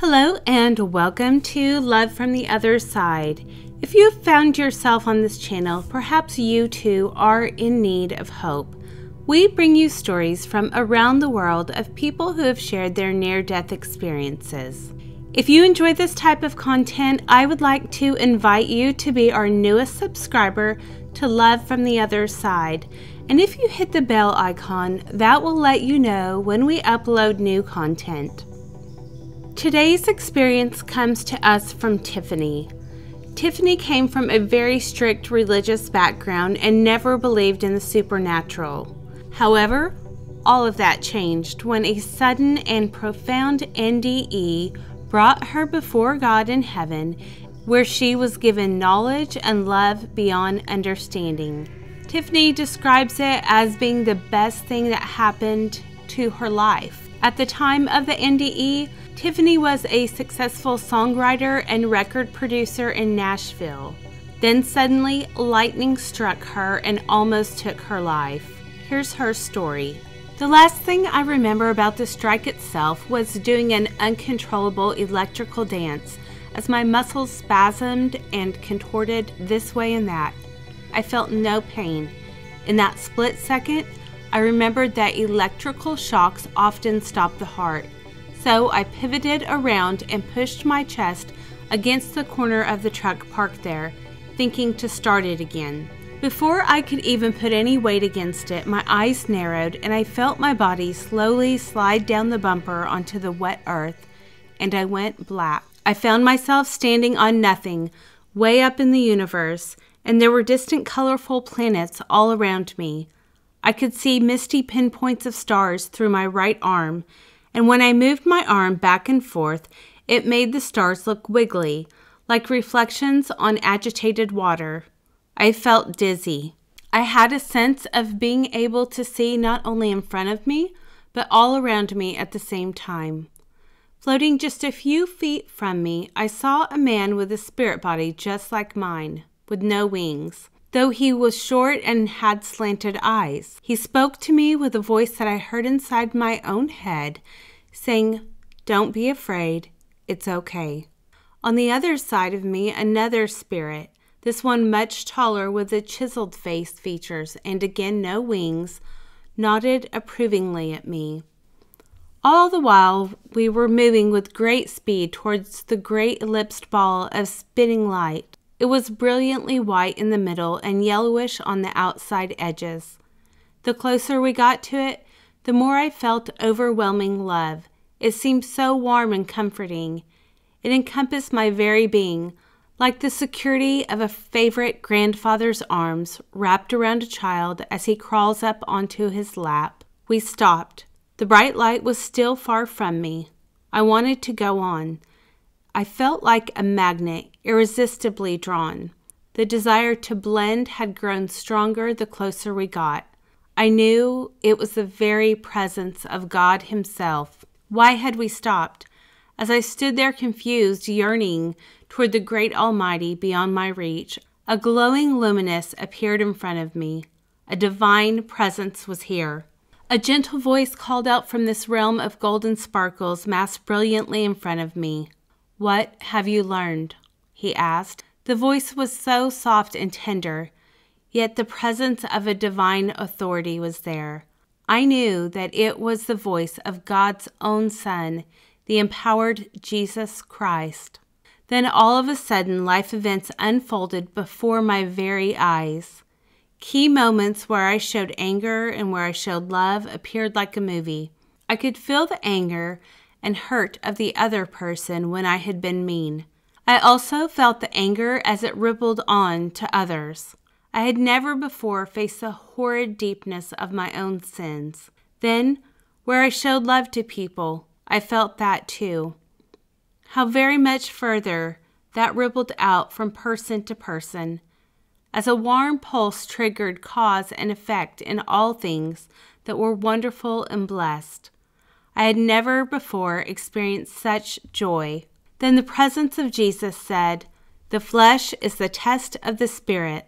Hello and welcome to Love from the Other Side. If you have found yourself on this channel, perhaps you too are in need of hope. We bring you stories from around the world of people who have shared their near-death experiences. If you enjoy this type of content, I would like to invite you to be our newest subscriber to Love from the Other Side. And if you hit the bell icon, that will let you know when we upload new content. Today's experience comes to us from Tiffany. Tiffany came from a very strict religious background and never believed in the supernatural. However, all of that changed when a sudden and profound NDE brought her before God in heaven, where she was given knowledge and love beyond understanding. Tiffany describes it as being the best thing that happened to her life. At the time of the NDE, Tiffany was a successful songwriter and record producer in Nashville. Then suddenly, lightning struck her and almost took her life. Here's her story. The last thing I remember about the strike itself was doing an uncontrollable electrical dance as my muscles spasmed and contorted this way and that. I felt no pain. In that split second, I remembered that electrical shocks often stop the heart. So I pivoted around and pushed my chest against the corner of the truck parked there, thinking to start it again. Before I could even put any weight against it, my eyes narrowed and I felt my body slowly slide down the bumper onto the wet earth, and I went black. I found myself standing on nothing, way up in the universe, and there were distant colorful planets all around me. I could see misty pinpoints of stars through my right arm, and when I moved my arm back and forth, it made the stars look wiggly, like reflections on agitated water. I felt dizzy. I had a sense of being able to see not only in front of me, but all around me at the same time. Floating just a few feet from me, I saw a man with a spirit body just like mine, with no wings. Though he was short and had slanted eyes. He spoke to me with a voice that I heard inside my own head, saying, "Don't be afraid, it's okay." On the other side of me, another spirit, this one much taller with a chiseled face features and again no wings, nodded approvingly at me. All the while, we were moving with great speed towards the great ellipsed ball of spinning light. It was brilliantly white in the middle and yellowish on the outside edges. The closer we got to it, the more I felt overwhelming love. It seemed so warm and comforting. It encompassed my very being, like the security of a favorite grandfather's arms wrapped around a child as he crawls up onto his lap. We stopped. The bright light was still far from me. I wanted to go on. I felt like a magnet, irresistibly drawn. The desire to blend had grown stronger the closer we got. I knew it was the very presence of God Himself. Why had we stopped? As I stood there confused, yearning toward the great Almighty beyond my reach, a glowing luminous appeared in front of me. A divine presence was here. A gentle voice called out from this realm of golden sparkles massed brilliantly in front of me. "What have you learned?" he asked. The voice was so soft and tender, yet the presence of a divine authority was there. I knew that it was the voice of God's own Son, the empowered Jesus Christ. Then all of a sudden, life events unfolded before my very eyes. Key moments where I showed anger and where I showed love appeared like a movie. I could feel the anger and hurt of the other person when I had been mean. I also felt the anger as it rippled on to others. I had never before faced the horrid deepness of my own sins. Then, where I showed love to people, I felt that too. How very much further that rippled out from person to person. As a warm pulse triggered cause and effect in all things that were wonderful and blessed. I had never before experienced such joy. Then the presence of Jesus said, "The flesh is the test of the Spirit.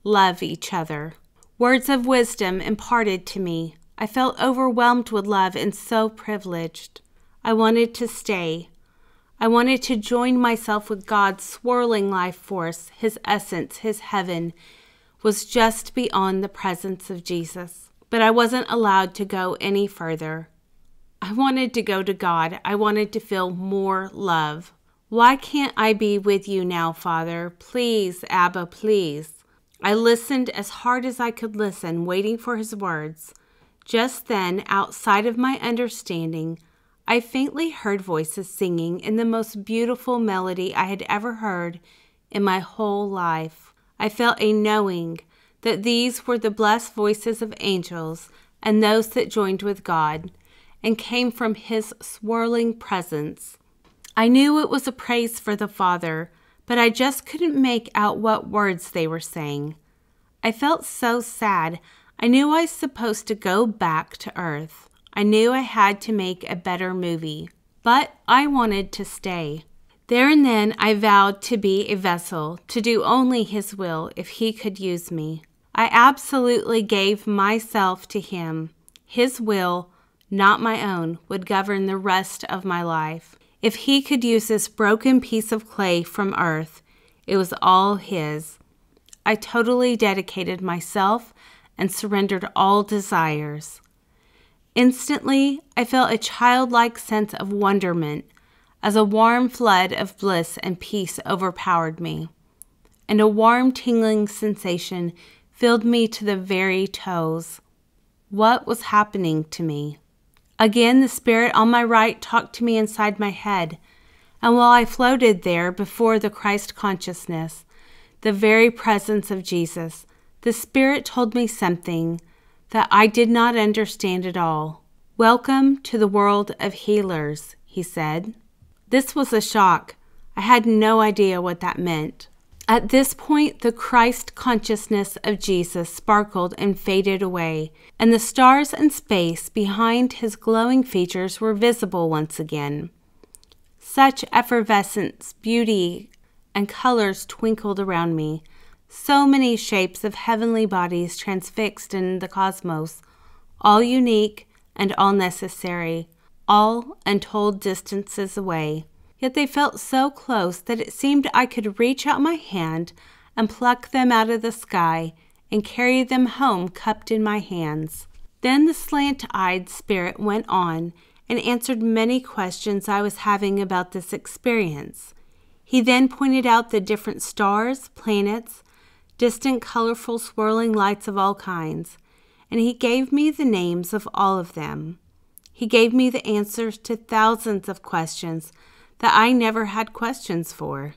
Love each other." Words of wisdom imparted to me. I felt overwhelmed with love and so privileged. I wanted to stay. I wanted to join myself with God's swirling life force. His essence, his heaven, was just beyond the presence of Jesus. But I wasn't allowed to go any further. I wanted to go to God. I wanted to feel more love. Why can't I be with you now, Father? Please, Abba, please. I listened as hard as I could listen, waiting for his words. Just then, outside of my understanding, I faintly heard voices singing in the most beautiful melody I had ever heard in my whole life. I felt a knowing that these were the blessed voices of angels and those that joined with God and came from his swirling presence. I knew it was a praise for the Father, but I just couldn't make out what words they were saying. I felt so sad. I knew I was supposed to go back to Earth. I knew I had to make a better movie, but I wanted to stay. There and then I vowed to be a vessel, to do only his will if he could use me. I absolutely gave myself to him. His will, not my own, would govern the rest of my life. If he could use this broken piece of clay from Earth, it was all his. I totally dedicated myself and surrendered all desires. Instantly, I felt a childlike sense of wonderment as a warm flood of bliss and peace overpowered me, and a warm tingling sensation filled me to the very toes. What was happening to me? Again, the spirit on my right talked to me inside my head, and while I floated there before the Christ consciousness, the very presence of Jesus, the spirit told me something that I did not understand at all. "Welcome to the world of healers," he said. This was a shock. I had no idea what that meant. At this point, the Christ consciousness of Jesus sparkled and faded away, and the stars in space behind his glowing features were visible once again. Such effervescence, beauty, and colors twinkled around me. So many shapes of heavenly bodies transfixed in the cosmos, all unique and all necessary, all untold distances away. Yet they felt so close that it seemed I could reach out my hand and pluck them out of the sky and carry them home cupped in my hands. Then the slant-eyed spirit went on and answered many questions I was having about this experience. He then pointed out the different stars, planets, distant colorful swirling lights of all kinds, and he gave me the names of all of them. He gave me the answers to thousands of questions that I never had questions for.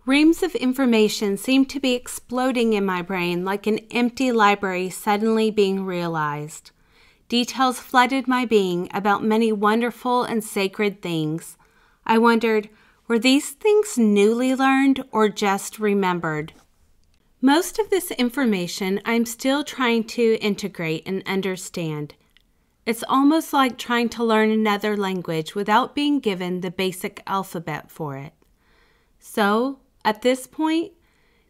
Reams of information seemed to be exploding in my brain like an empty library suddenly being realized. Details flooded my being about many wonderful and sacred things. I wondered, were these things newly learned or just remembered? Most of this information I'm still trying to integrate and understand. It's almost like trying to learn another language without being given the basic alphabet for it. So, at this point,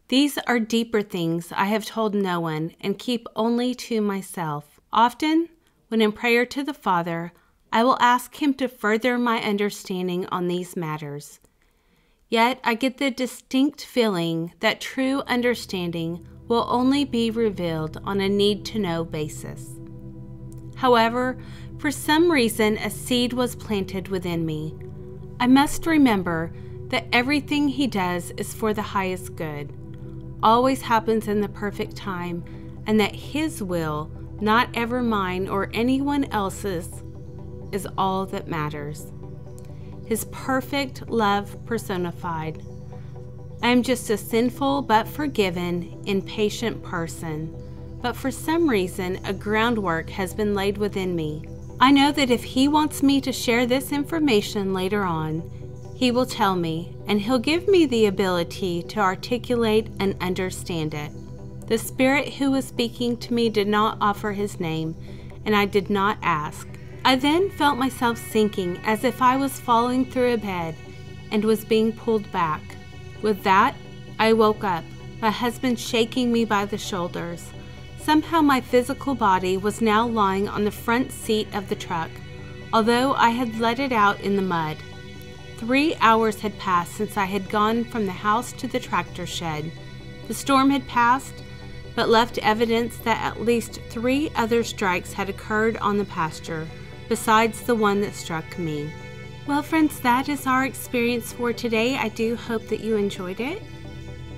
these are deeper things I have told no one and keep only to myself. Often, when in prayer to the Father, I will ask him to further my understanding on these matters. Yet I get the distinct feeling that true understanding will only be revealed on a need-to-know basis. However, for some reason a seed was planted within me. I must remember that everything he does is for the highest good, always happens in the perfect time, and that his will, not ever mine or anyone else's, is all that matters. His perfect love personified. I am just a sinful but forgiven, impatient person. But for some reason, a groundwork has been laid within me. I know that if he wants me to share this information later on, he will tell me, and he'll give me the ability to articulate and understand it. The spirit who was speaking to me did not offer his name, and I did not ask. I then felt myself sinking as if I was falling through a bed and was being pulled back. With that, I woke up, my husband shaking me by the shoulders. Somehow my physical body was now lying on the front seat of the truck, although I had let it out in the mud. 3 hours had passed since I had gone from the house to the tractor shed. The storm had passed, but left evidence that at least 3 other strikes had occurred on the pasture, besides the one that struck me. Well, friends, that is our experience for today. I do hope that you enjoyed it.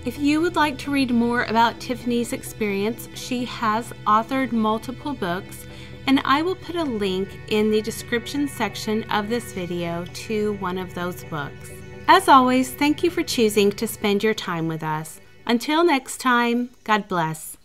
If you would like to read more about Tiffany's experience, she has authored multiple books, and I will put a link in the description section of this video to one of those books. As always, thank you for choosing to spend your time with us. Until next time, God bless.